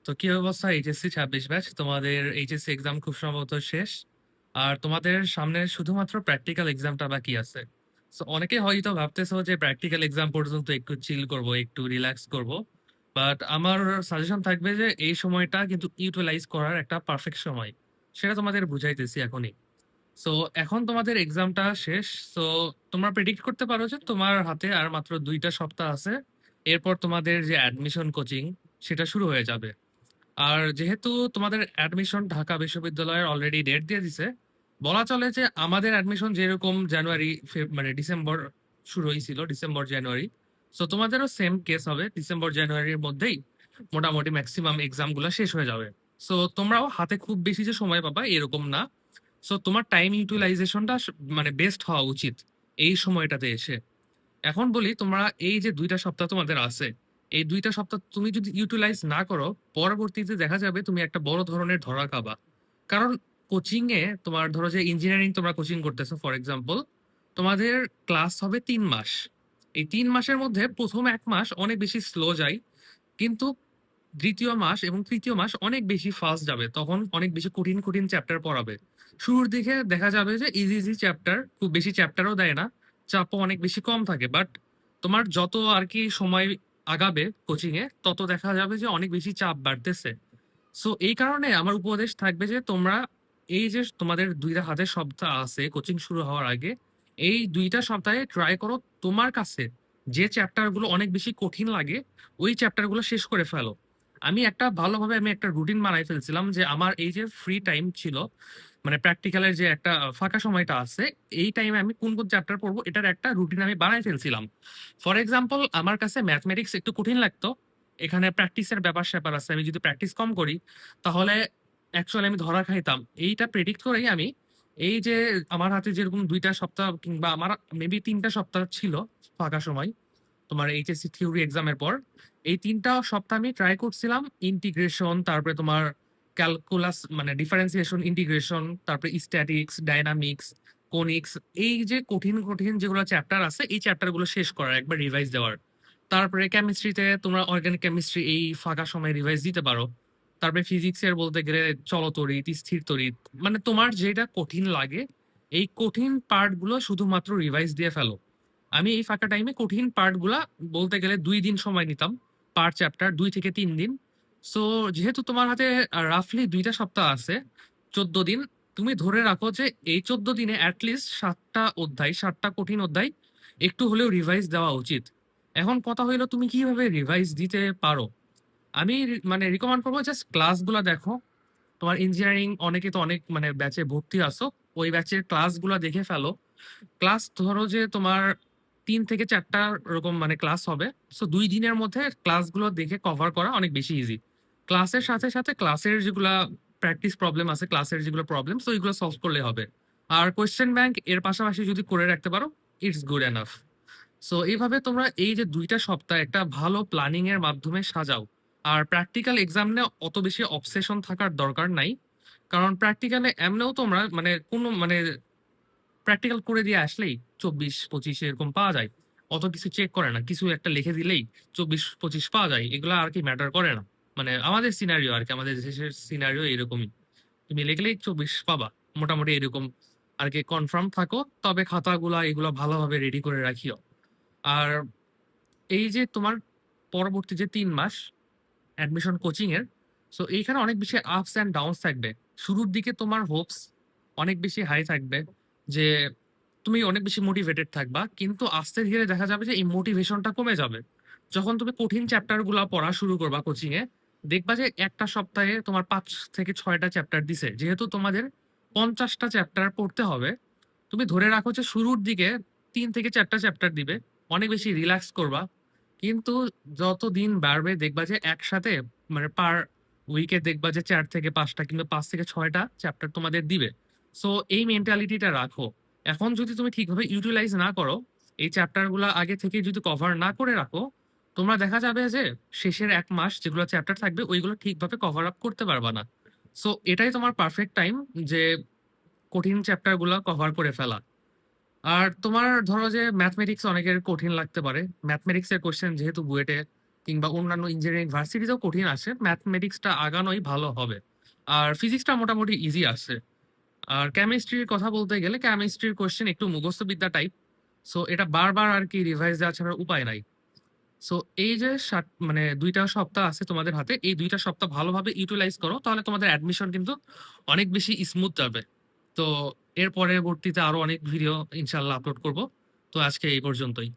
তো কি অবস্থা? এইচএসসি 26 ব্যাচ, তোমাদের এইচএসসি এক্সাম খুব সম্ভবত শেষ। আর তোমাদের সামনে শুধুমাত্র প্র্যাকটিক্যাল এক্সামটা বাকি আছে। সো অনেকে হয়তো ভাবতেছো যে প্র্যাকটিক্যাল এক্সাম পর্যন্ত একটু চিল করব, একটু রিল্যাক্স করব। বাট আমার সাজেশন থাকবে যে এই সময়টা কিন্তু ইউটিলাইজ করার একটা পারফেক্ট সময়। সেটা তোমাদের বুঝাইতেছি এখনই। সো এখন তোমাদের এক্সামটা শেষ। সো তোমরা প্রেডিক্ট করতে পারো যে তোমার হাতে আর মাত্র 2টা সপ্তাহ আছে। এরপর তোমাদের যে অ্যাডমিশন কোচিং সেটা শুরু হয়ে যাবে। আর যেহেতু তোমাদের অ্যাডমিশন ঢাকা বিশ্ববিদ্যালয়ের অলরেডি ডেট দিয়ে দিছে, বলা চলে যে আমাদের অ্যাডমিশন যেরকম জানুয়ারি মানে ডিসেম্বর শুরু হয়েছিল, ডিসেম্বর জানুয়ারি। সো তোমাদেরও সেম কেস হবে, ডিসেম্বর জানুয়ারির মধ্যেই মোটামুটি ম্যাক্সিমাম এক্সাম গুলা শেষ হয়ে যাবে। সো তোমরাও হাতে খুব বেশি যে সময় পাবা এরকম না। সো তোমার টাইম ইউটিলাইজেশনটা মানে বেস্ট হওয়া উচিত এই সময়টাতে এসে। এখন বলি, তোমরা এই যে 2টা সপ্তাহ তোমাদের আছে, এই 2টা সপ্তাহ তুমি যদি ইউটিলাইজ না করো, পরবর্তীতে দেখা যাবে তুমি একটা বড় ধরনের ধরা খাবা। কারণ কোচিং এ তোমার ধরো যে ইঞ্জিনিয়ারিং তোমরা কোচিং করতেছো ফর এক্সাম্পল, তোমাদের ক্লাস হবে 3 মাস। এই 3 মাসের মধ্যে প্রথম 1 মাস অনেক বেশি স্লো যায়, কিন্তু দ্বিতীয় মাস এবং তৃতীয় মাস অনেক বেশি ফাস্ট যাবে, তখন অনেক বেশি কঠিন কঠিন চ্যাপ্টার পড়াবে। শুরুর দিকে দেখা যাবে যে ইজি ইজি চ্যাপ্টার, খুব বেশি চ্যাপ্টারও দেয় না, চাপও অনেক বেশি কম থাকে। বাট তোমার যত আর কি সময় আগাবে কোচিং এ, তত দেখা যাবে যে অনেক বেশি চাপ বাড়তেছে। সো এই কারণে আমার উপদেশ থাকবে যে তোমরা এই যে তোমাদের 2টা হাতে সপ্তাহ আছে কোচিং শুরু হওয়ার আগে, এই 2টা সপ্তাহে ট্রাই করো তোমার কাছে যে চ্যাপ্টার গুলো অনেক বেশি কঠিন লাগে ওই চ্যাপ্টার গুলো শেষ করে ফেলো। আমি একটা রুটিন বানাই ফেলছিলাম যে আমার এই যে ফ্রি টাইম ছিল, মানে প্র্যাকটিক্যালের যে একটা ফাঁকা সময়টা আছে, এই টাইমে আমি কোন কোন চ্যাপ্টার পড়বো এটার একটা রুটিন আমি বানাই ফেলছিলাম। ফর এক্সাম্পল, আমার কাছে ম্যাথমেটিক্স একটু কঠিন লাগতো, এখানে প্র্যাকটিসের ব্যাপার স্যাপার আছে, আমি যদি প্র্যাকটিস কম করি তাহলে অ্যাকচুয়ালি আমি ধরা খাইতাম। এইটা প্রেডিক্ট করেই আমি এই যে আমার হাতে যেরকম 2টা সপ্তাহ কিংবা আমার মেবি 3টা সপ্তাহ ছিল ফাঁকা সময় তোমার এইচএসসি থিওরি এক্সামের পর, এই 3টা সপ্তাহ আমি ট্রাই করছিলাম ইন্টিগ্রেশন, তারপরে তোমার ক্যালকুলাস মানে ডিফারেন্সিয়েশন, ইন্টিগ্রেশন, তারপরে স্ট্যাটিক্স, ডাইনামিক্স, কোনিক্স, এই যে কঠিন কঠিন যেগুলো চ্যাপ্টার আছে এই চ্যাপ্টার গুলো শেষ করার, একবার রিভাইজ দেওয়ার। তারপরে কেমিস্ট্রিতে তোমরা অর্গানিক কেমিস্ট্রি এই ফাঁকা সময় রিভাইজ দিতে পারো। তারপরে ফিজিক্সের বলতে গেলে চলতড়িৎ, স্থির তড়িৎ, মানে তোমার যেটা কঠিন লাগে এই কঠিন পার্ট গুলো শুধুমাত্র রিভাইজ দিয়ে ফেলো। আমি এই ফাঁকা টাইমে কঠিন পার্ট গুলা বলতে গেলে 2 দিন সময় নিতাম পার চ্যাপ্টার, 2 থেকে 3 দিন। সো যেহেতু তোমার হাতে রাফলি 2টা সপ্তাহ আছে, 14 দিন, তুমি ধরে রাখো যে এই 14 দিনে অ্যাটলিস্ট 7টা অধ্যায়, 7টা কঠিন অধ্যায় একটু হলেও রিভাইজ দেওয়া উচিত। এখন কথা হইলো তুমি কিভাবে রিভাইজ দিতে পারো। আমি মানে রিকমেন্ড করবো জাস্ট ক্লাসগুলো দেখো। তোমার ইঞ্জিনিয়ারিং অনেকে তো অনেক মানে ব্যাচে ভর্তি আছো, ওই ব্যাচের ক্লাসগুলো দেখে ফেলো। ক্লাস ধরো যে তোমার 3 থেকে 4টা এরকম মানে ক্লাস হবে। সো 2 দিনের মধ্যে ক্লাসগুলো দেখে কভার করা অনেক বেশি ইজি। ক্লাসের সাথে সাথে ক্লাসের যেগুলা প্র্যাকটিস প্রবলেম আছে, ক্লাসের যেগুলো প্রবলেম, সো ওইগুলো সলভ করলে হবে। আর কোয়েশ্চেন ব্যাংক এর পাশাপাশি যদি করে রাখতে পারো, ইটস গুড এনাফ। সো এইভাবে তোমরা এই যে 2টা সপ্তাহ একটা ভালো প্ল্যানিং এর মাধ্যমে সাজাও। আর প্র্যাকটিক্যাল এক্সাম নিয়ে অত বেশি অবসেশন থাকার দরকার নাই, কারণ প্র্যাকটিক্যালে এমনিও তোমরা মানে কোনো মানে প্র্যাকটিক্যাল করে দিয়ে আসলেই 24-25 এরকম পাওয়া যায়। অত কিছু চেক করে না, কিছু একটা লিখে দিলেই 24-25 পাওয়া যায়, এগুলো আর কি ম্যাটার করে না। মানে আমাদের সিনারিও আর কি, আমাদের দেশের সিনারিও এরকমই, তুমি লিখলেই 24 পাবা মোটামুটি এরকম আর কি। কনফার্ম থাকো, তবে খাতাগুলা এগুলো ভালোভাবে রেডি করে রাখিও। আর এই যে তোমার পরবর্তী যে 3 মাস অ্যাডমিশন কোচিং এর, সো এইখানে অনেক বেশি আপস অ্যান্ড ডাউনস থাকবে। শুরুর দিকে তোমার হোপস অনেক বেশি হাই থাকবে যে তুমি অনেক বেশি মোটিভেটেড থাকবা, কিন্তু আস্তে ধীরে দেখা যাবে যে এই মোটিভেশনটা কমে যাবে। যখন তুমি কঠিন চ্যাপ্টার গুলা পড়া শুরু করবা কোচিং এ, দেখবা যে একটা সপ্তাহে তোমার 5 থেকে 6টা চ্যাপ্টার দিছে, যেহেতু তোমাদের 50টা চ্যাপ্টার পড়তে হবে। তুমি ধরে রাখো যে শুরুর দিকে 3 থেকে 4টা চ্যাপ্টার দিবে, অনেক বেশি রিল্যাক্স করবা। কিন্তু যত দিন বাড়বে দেখবা যে একসাথে মানে পার উইকে দেখবা যে 4 থেকে 5টা কিংবা 5 থেকে 6টা চ্যাপ্টার তোমাদের দিবে। সো এই মেন্টালিটিটা রাখো। এখন যদি তুমি ঠিকভাবে ইউটিলাইজ না করো, এই চ্যাপ্টার গুলা আগে থেকে যদি কভার না করে রাখো, তোমরা দেখা যাবে যে শেষের 1 মাস যেগুলো চ্যাপ্টার থাকবে ওইগুলো ঠিকভাবে কভার আপ করতে পারবা না। সো এটাই তোমার পারফেক্ট টাইম যে কঠিন চ্যাপ্টার গুলা কভার করে ফেলা। আর তোমার ধরো যে ম্যাথমেটিক্স অনেকের কঠিন লাগতে পারে, ম্যাথমেটিক্স এর কোশ্চেন যেহেতু বুয়েটে কিংবা অন্যান্য ইঞ্জিনিয়ারিং ভার্সিটিতেও কঠিন আসে, ম্যাথমেটিক্সটা আগানোই ভালো হবে। আর ফিজিক্সটা মোটামুটি ইজি আসে। আর কেমিস্ট্রির কথা বলতে গেলে কেমিস্ট্রির কোয়েশ্চেন একটু মুখস্থবিদ্যা টাইপ। সো এটা বারবার আরকি রিভাইজ দেওয়া ছাড়া উপায় নাই। সো এই যে মানে ২ টা সপ্তাহ আছে তোমাদের হাতে, এই ২ টা সপ্তাহ ভালোভাবে ইউটিলাইজ করো। তাহলে তোমাদের অ্যাডমিশন কিন্তু অনেক বেশি স্মুথ যাবে। তো এর পরবর্তীতে আরো অনেক ভিডিও ইনশাআল্লাহ আপলোড করব। তো আজকে এই পর্যন্তই।